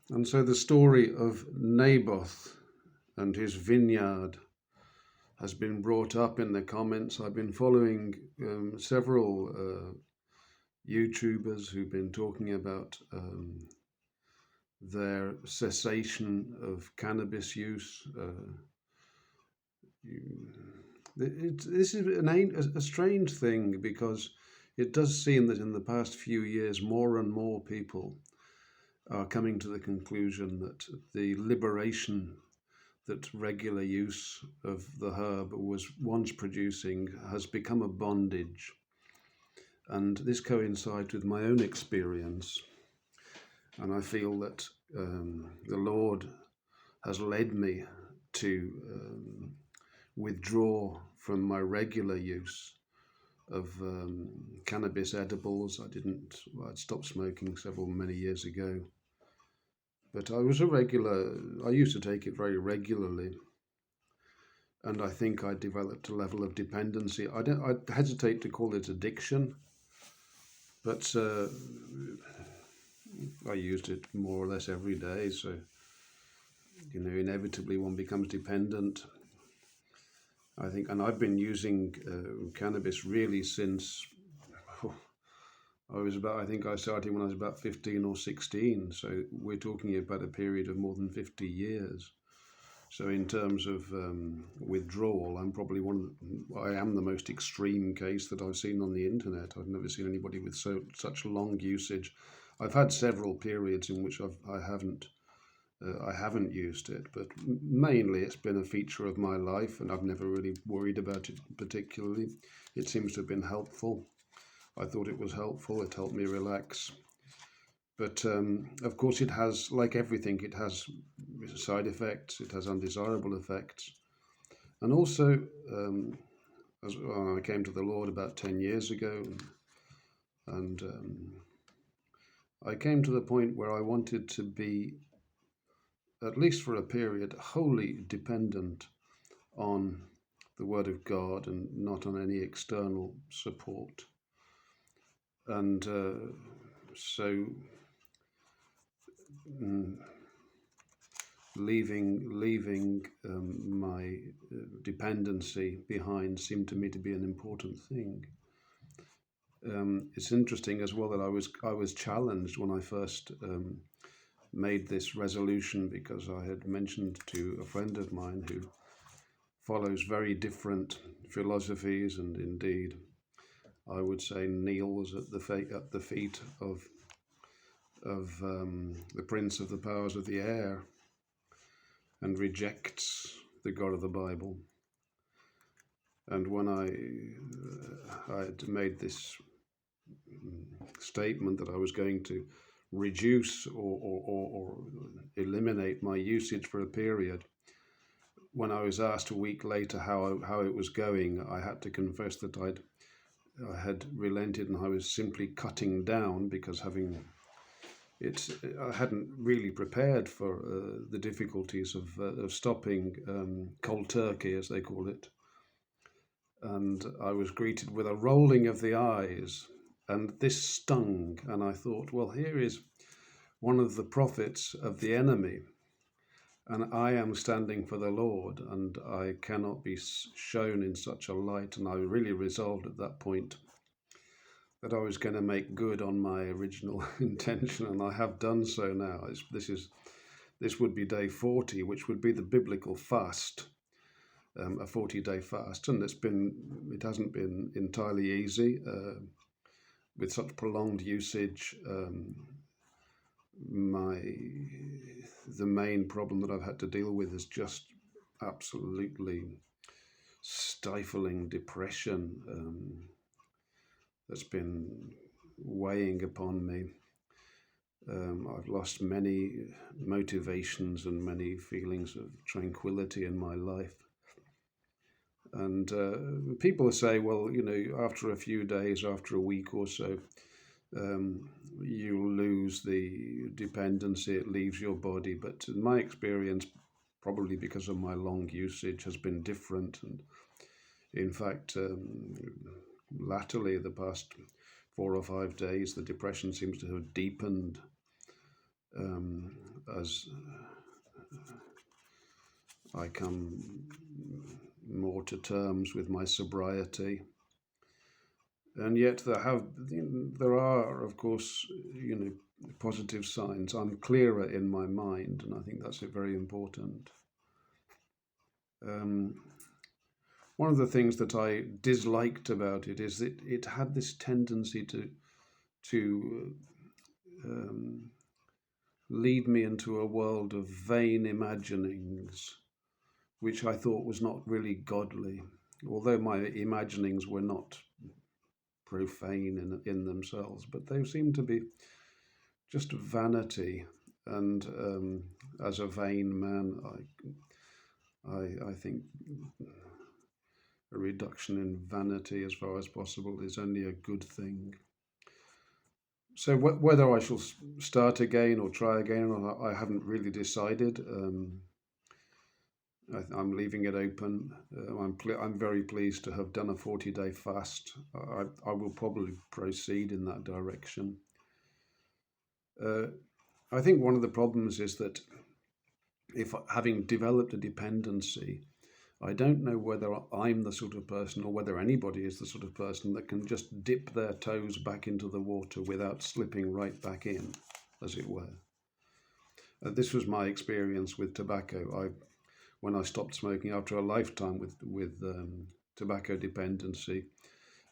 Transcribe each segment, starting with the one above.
And so the story of Naboth and his vineyard has been brought up in the comments. I've been following several YouTubers who've been talking about their cessation of cannabis use. This is a strange thing, because it does seem that in the past few years, more and more people are coming to the conclusion that the liberation that regular use of the herb was once producing has become a bondage. And this coincides with my own experience. And I feel that the Lord has led me to withdraw from my regular use of cannabis edibles. I'd stopped smoking many years ago. But I used to take it very regularly. And I think I developed a level of dependency. I hesitate to call it addiction, but I used it more or less every day. So, inevitably one becomes dependent. I think, and I've been using cannabis really since I think I started when I was about 15 or 16. So we're talking about a period of more than 50 years. So in terms of withdrawal, I am the most extreme case that I've seen on the internet. I've never seen anybody with such long usage. I've had several periods in which I haven't used it, but mainly it's been a feature of my life, and I've never really worried about it particularly. It seems to have been helpful. I thought it was helpful. It helped me relax. But of course, it has, like everything, it has side effects, it has undesirable effects. And also, I came to the Lord about 10 years ago, and I came to the point where I wanted to be, at least for a period, wholly dependent on the Word of God and not on any external support. And so leaving my dependency behind seemed to me to be an important thing. It's interesting as well that I was challenged when I first made this resolution, because I had mentioned to a friend of mine who follows very different philosophies, and indeed I would say kneels at the feet of the prince of the powers of the air, and rejects the God of the Bible. And when I had made this statement that I was going to reduce or eliminate my usage for a period, when I was asked a week later how it was going, I had to confess that I had relented, and I was simply cutting down, because I hadn't really prepared for the difficulties of stopping cold turkey, as they call it. And I was greeted with a rolling of the eyes, and this stung. And I thought, well, here is one of the prophets of the enemy, and I am standing for the Lord, and I cannot be shown in such a light. And I really resolved at that point that I was going to make good on my original intention, and I have done so now. This would be day 40, which would be the biblical fast, a 40-day fast, and it hasn't been entirely easy with such prolonged usage. The main problem that I've had to deal with is just absolutely stifling depression that's been weighing upon me. I've lost many motivations and many feelings of tranquility in my life. And people say, well, after a few days, after a week or so, you lose the dependency, it leaves your body. But in my experience, probably because of my long usage, has been different. And in fact, latterly, the past 4 or 5 days, the depression seems to have deepened. as I come more to terms with my sobriety. And yet there are, of course, positive signs. I'm clearer in my mind, and I think that's very important. One of the things that I disliked about it is that it had this tendency to lead me into a world of vain imaginings, which I thought was not really godly, although my imaginings were not profane in themselves, but they seemed to be just vanity. And as a vain man, I think a reduction in vanity as far as possible is only a good thing. So whether I shall start again or try again, I haven't really decided. I'm leaving it open. I'm very pleased to have done a 40-day fast. I will probably proceed in that direction. I think one of the problems is that if having developed a dependency, I don't know whether I'm the sort of person or whether anybody is the sort of person that can just dip their toes back into the water without slipping right back in, as it were. This was my experience with tobacco. When I stopped smoking after a lifetime with tobacco dependency,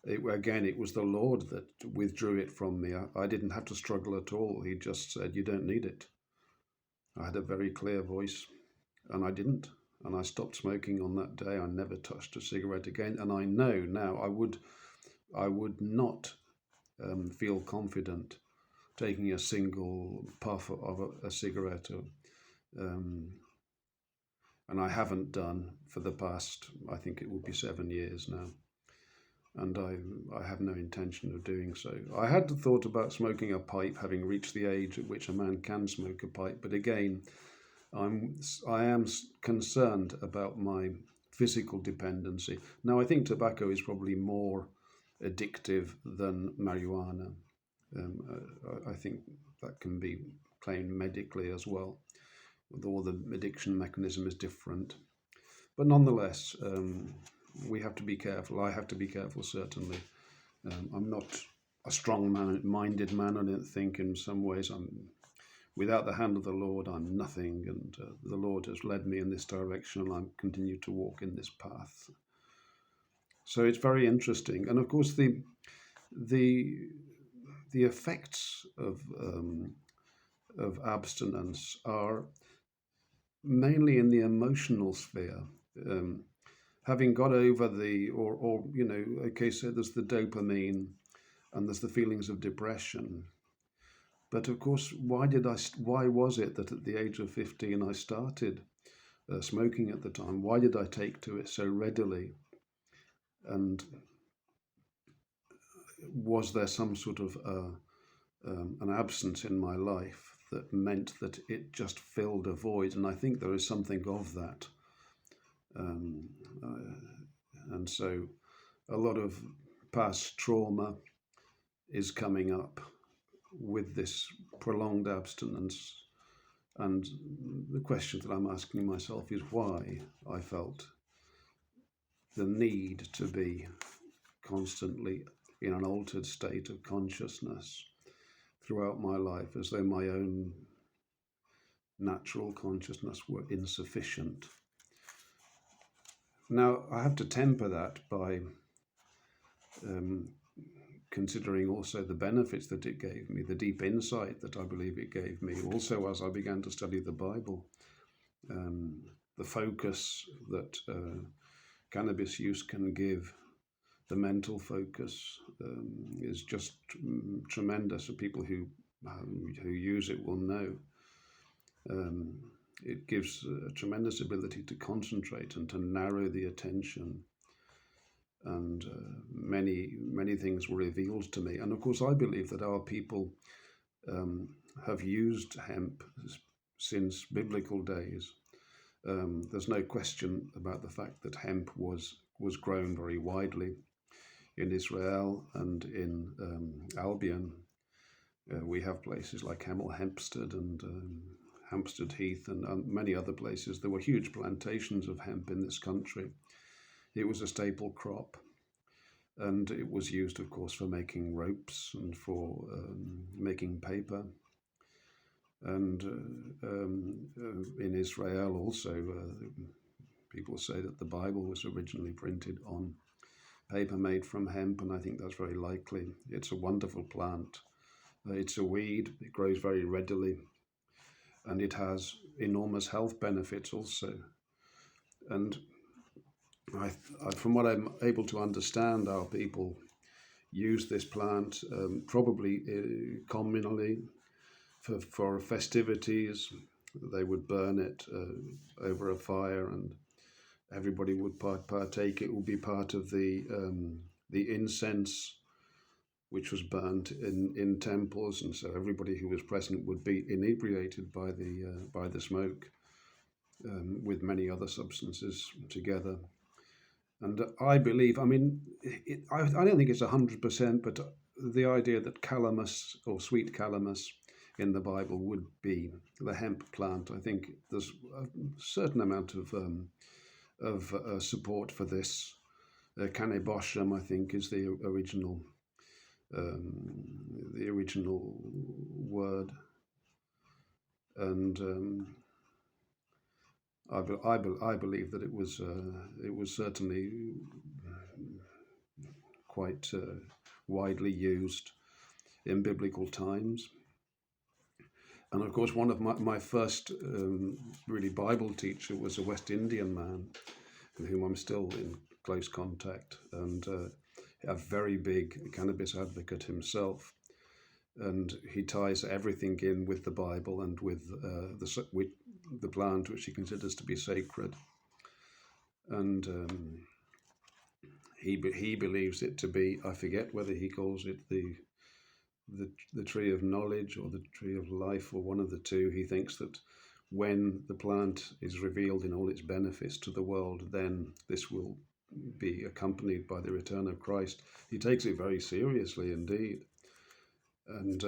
it was the Lord that withdrew it from me. I didn't have to struggle at all. He just said, "You don't need it." I had a very clear voice, and I didn't. And I stopped smoking on that day. I never touched a cigarette again. And I know now I would not feel confident taking a single puff of a cigarette. And I haven't done for the past, I think it will be 7 years now. And I have no intention of doing so. I had thought about smoking a pipe, having reached the age at which a man can smoke a pipe. But again, I am concerned about my physical dependency. Now, I think tobacco is probably more addictive than marijuana. I think that can be claimed medically as well, although the addiction mechanism is different. But nonetheless, we have to be careful. I have to be careful, certainly. I'm not a strong-minded man. I don't think in some ways without the hand of the Lord, I'm nothing, and the Lord has led me in this direction, and I continue to walk in this path. So it's very interesting, and of course the effects of abstinence are mainly in the emotional sphere. Having got over so there's the dopamine, and there's the feelings of depression. But of course, why was it that at the age of 15 I started smoking at the time? Why did I take to it so readily? And was there some sort of an absence in my life that meant that it just filled a void? And I think there is something of that. And so a lot of past trauma is coming up with this prolonged abstinence, and the question that I'm asking myself is why I felt the need to be constantly in an altered state of consciousness throughout my life, as though my own natural consciousness were insufficient. Now, I have to temper that by considering also the benefits that it gave me, the deep insight that I believe it gave me, also as I began to study the Bible. The focus that cannabis use can give, the mental focus, is just tremendous. People who use it will know. It gives a tremendous ability to concentrate and to narrow the attention. And many things were revealed to me. And of course, I believe that our people have used hemp since biblical days. There's no question about the fact that hemp was grown very widely in Israel and in Albion. We have places like Hemel Hempstead and Hampstead Heath and many other places. There were huge plantations of hemp in this country. It was a staple crop, and it was used, of course, for making ropes and for making paper. And in Israel also, people say that the Bible was originally printed on paper made from hemp, and I think that's very likely. It's a wonderful plant. It's a weed. It grows very readily, and it has enormous health benefits also. And from what I'm able to understand, our people use this plant probably communally for festivities. They would burn it over a fire, and everybody would partake. It would be part of the incense which was burnt in temples, and so everybody who was present would be inebriated by the smoke with many other substances together. And I believe, I mean, I don't think it's 100%, but the idea that calamus or sweet calamus in the Bible would be the hemp plant, I think there's a certain amount of support for this. Cannabis, I think, is the original word, and I believe that it was certainly quite widely used in biblical times. And of course, one of my first really Bible teacher was a West Indian man with whom I'm still in close contact, and a very big cannabis advocate himself. And he ties everything in with the Bible and with the plant, which he considers to be sacred. And he believes it to be, I forget whether he calls it the tree of knowledge or the tree of life, or one of the two. He thinks that when the plant is revealed in all its benefits to the world, then this will be accompanied by the return of Christ. He takes it very seriously indeed. And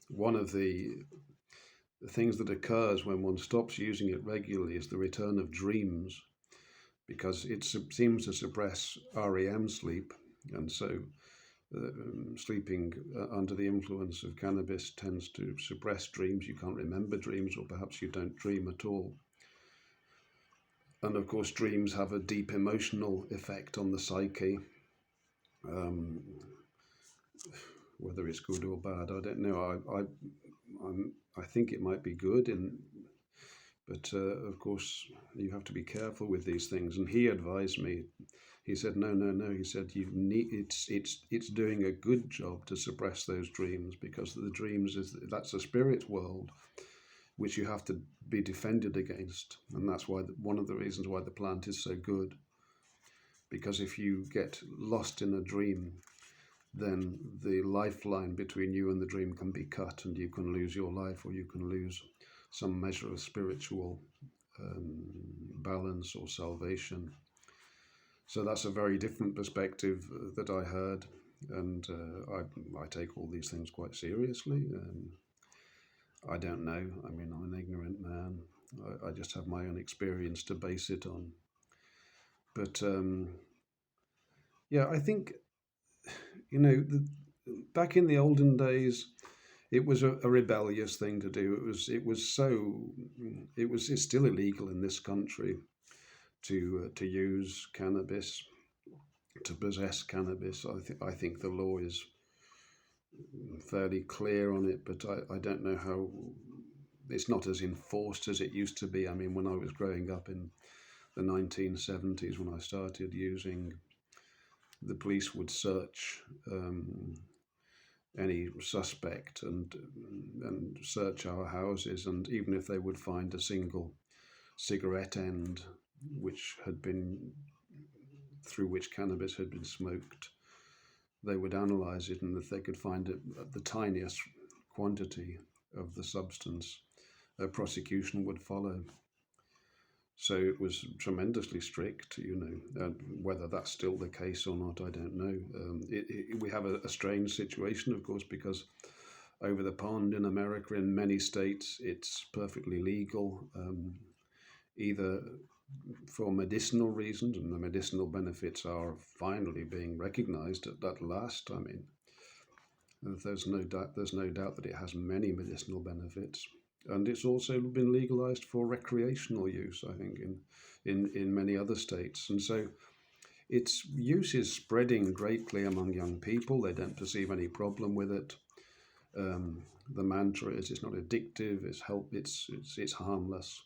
one of the things that occurs when one stops using it regularly is the return of dreams, because it seems to suppress REM sleep, and so sleeping under the influence of cannabis tends to suppress dreams. You can't remember dreams, or perhaps you don't dream at all. And of course, dreams have a deep emotional effect on the psyche. Whether it's good or bad, I don't know. I think it might be good, but of course you have to be careful with these things. And he advised me. He said, no. He said, it's doing a good job to suppress those dreams, because the dreams that's a spirit world, which you have to be defended against. And that's why one of the reasons why the plant is so good, because if you get lost in a dream, then the lifeline between you and the dream can be cut, and you can lose your life, or you can lose some measure of spiritual balance or salvation. So that's a very different perspective that I heard, and I take all these things quite seriously. I don't know. I mean, I'm an ignorant man. I just have my own experience to base it on. But yeah, I think, back in the olden days, it was a rebellious thing to do. It's still illegal in this country to use cannabis, to possess cannabis. I think the law is fairly clear on it, but I don't know how. It's not as enforced as it used to be. I mean, when I was growing up in the 1970s, when I started using, the police would search any suspect and search our houses, and even if they would find a single cigarette end through which cannabis had been smoked, they would analyze it, and if they could find it at the tiniest quantity of the substance, a prosecution would follow. So it was tremendously strict, whether that's still the case or not, I don't know. We have a strange situation, of course, because over the pond in America, in many states, it's perfectly legal, either for medicinal reasons, and the medicinal benefits are finally being recognized at last. I mean, there's no doubt that it has many medicinal benefits, and it's also been legalized for recreational use, I think, in many other states. And so its use is spreading greatly among young people. They don't perceive any problem with it. The mantra is it's not addictive, it's harmless.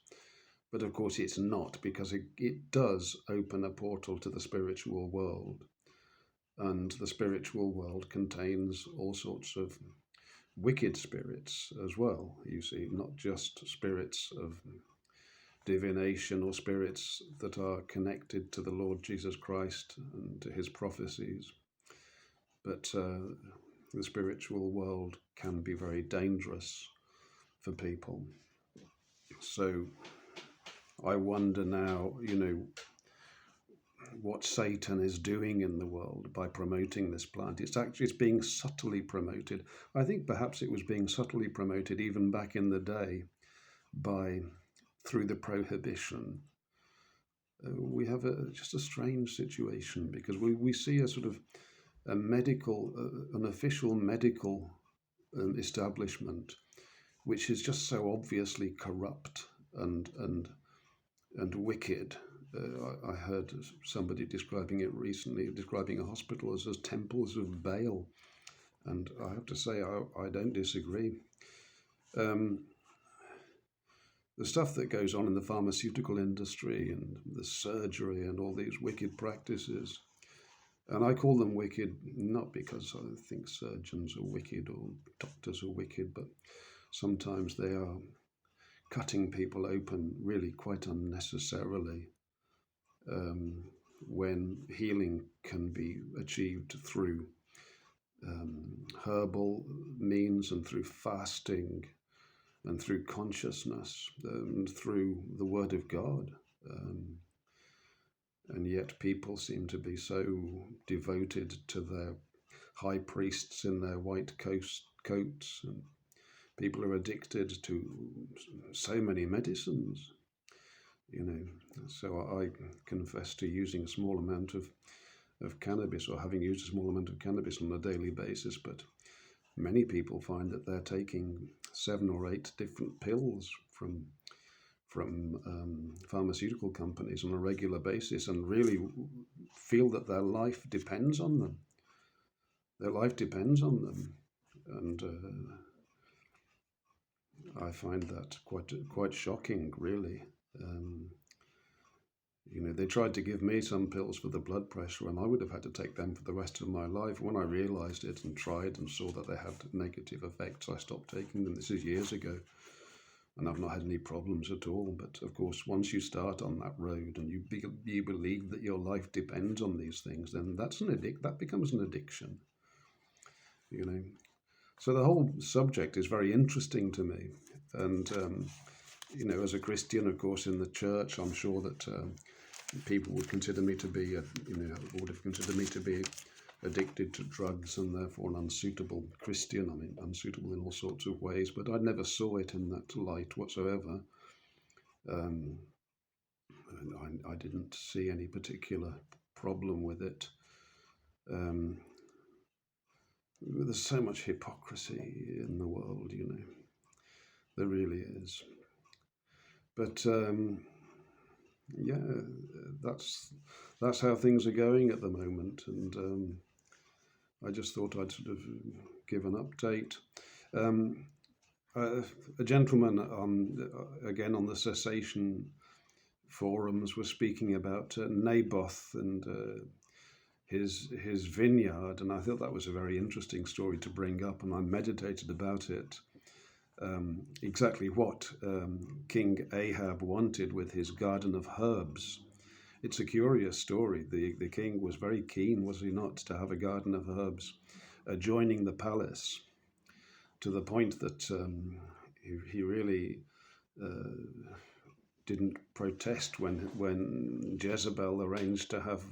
But of course it's not, because it does open a portal to the spiritual world. And the spiritual world contains all sorts of wicked spirits as well, you see, not just spirits of divination or spirits that are connected to the Lord Jesus Christ and to his prophecies, but the spiritual world can be very dangerous for people. So I wonder now, what Satan is doing in the world by promoting this plant. It's being subtly promoted. I think perhaps it was being subtly promoted even back in the day through the prohibition. We have just a strange situation, because we see a sort of an official medical establishment which is just so obviously corrupt and wicked. I heard somebody describing it recently, describing a hospital as temples of Baal, and I have to say I don't disagree. The stuff that goes on in the pharmaceutical industry and the surgery and all these wicked practices, and I call them wicked not because I think surgeons are wicked or doctors are wicked, but sometimes they are cutting people open really quite unnecessarily, when healing can be achieved through herbal means and through fasting and through consciousness and through the Word of God. And yet people seem to be so devoted to their high priests in their white coats, and people are addicted to so many medicines, So I confess to using a small amount of cannabis, or having used a small amount of cannabis on a daily basis, but many people find that they're taking 7 or 8 different pills from pharmaceutical companies on a regular basis, and really feel that their life depends on them. Their life depends on them, and I find that quite shocking, really. They tried to give me some pills for the blood pressure, and I would have had to take them for the rest of my life. When I realised it and tried and saw that they had negative effects, I stopped taking them. This is years ago, and I've not had any problems at all. But of course, once you start on that road and you believe that your life depends on these things, then that becomes an addiction. So the whole subject is very interesting to me, and as a Christian, of course, in the church, I'm sure that people would consider me to be, would have considered me to be addicted to drugs and therefore an unsuitable Christian. I mean, unsuitable in all sorts of ways, but I never saw it in that light whatsoever. I didn't see any particular problem with it. There's so much hypocrisy in the world, there really is. But that's how things are going at the moment, and I just thought I'd sort of give an update. A gentleman again on the cessation forums was speaking about Naboth and his vineyard, and I thought that was a very interesting story to bring up, and I meditated about it. Exactly what King Ahab wanted with his garden of herbs. It's a curious story. The king was very keen, was he not, to have a garden of herbs adjoining the palace, to the point that he really didn't protest when Jezebel arranged to have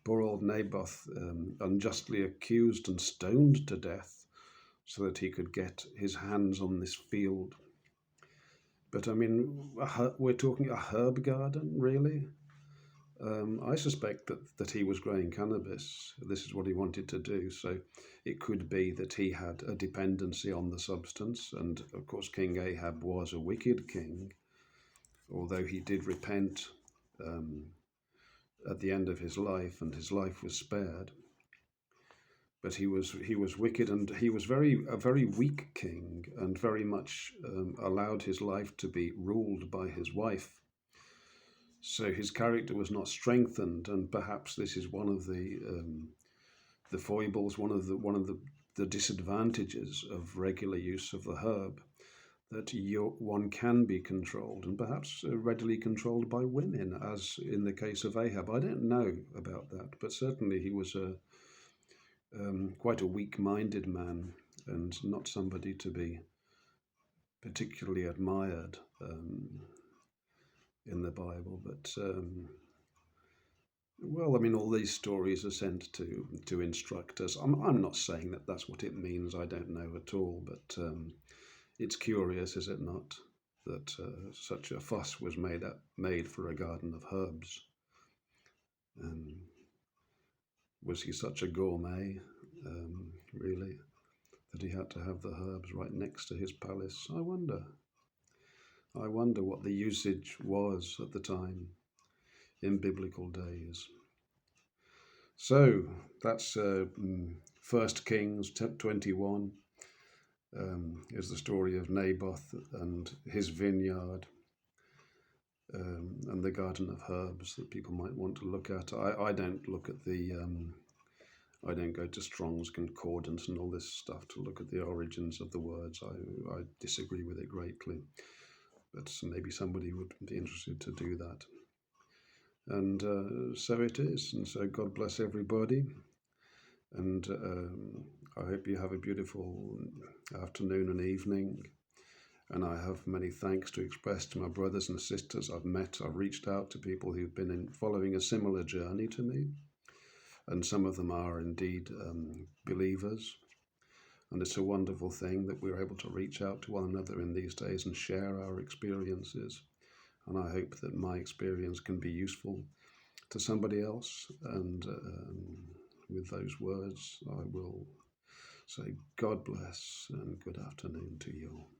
poor old Naboth unjustly accused and stoned to death. so that he could get his hands on this field. But I mean, we're talking a herb garden, really? I suspect that he was growing cannabis. This is what he wanted to do. So it could be that he had a dependency on the substance. And of course, King Ahab was a wicked king, although he did repent at the end of his life, and his life was spared. But he was wicked, and he was a very weak king, and very much allowed his life to be ruled by his wife. So his character was not strengthened, and perhaps this is one of the foibles, one of the disadvantages of regular use of the herb, that one can be controlled, and perhaps readily controlled by women, as in the case of Ahab. I don't know about that, but certainly he was quite a weak-minded man, and not somebody to be particularly admired in the Bible. But well, I mean, all these stories are sent to instruct us. I'm not saying that that's what it means. I don't know at all, but it's curious, is it not, that such a fuss was made for a garden of herbs. Was he such a gourmet, really, that he had to have the herbs right next to his palace? I wonder what the usage was at the time in biblical days. So that's 1 Kings 21 is the story of Naboth and his vineyard and the garden of herbs that people might want to look at. I don't look at I don't go to Strong's Concordance and all this stuff to look at the origins of the words. I disagree with it greatly, but maybe somebody would be interested to do that. And so it is. And so God bless everybody. And I hope you have a beautiful afternoon and evening. And I have many thanks to express to my brothers and sisters I've met. I've reached out to people who've been following a similar journey to me. And some of them are indeed believers. And it's a wonderful thing that we're able to reach out to one another in these days and share our experiences. And I hope that my experience can be useful to somebody else. And with those words, I will say God bless and good afternoon to you all.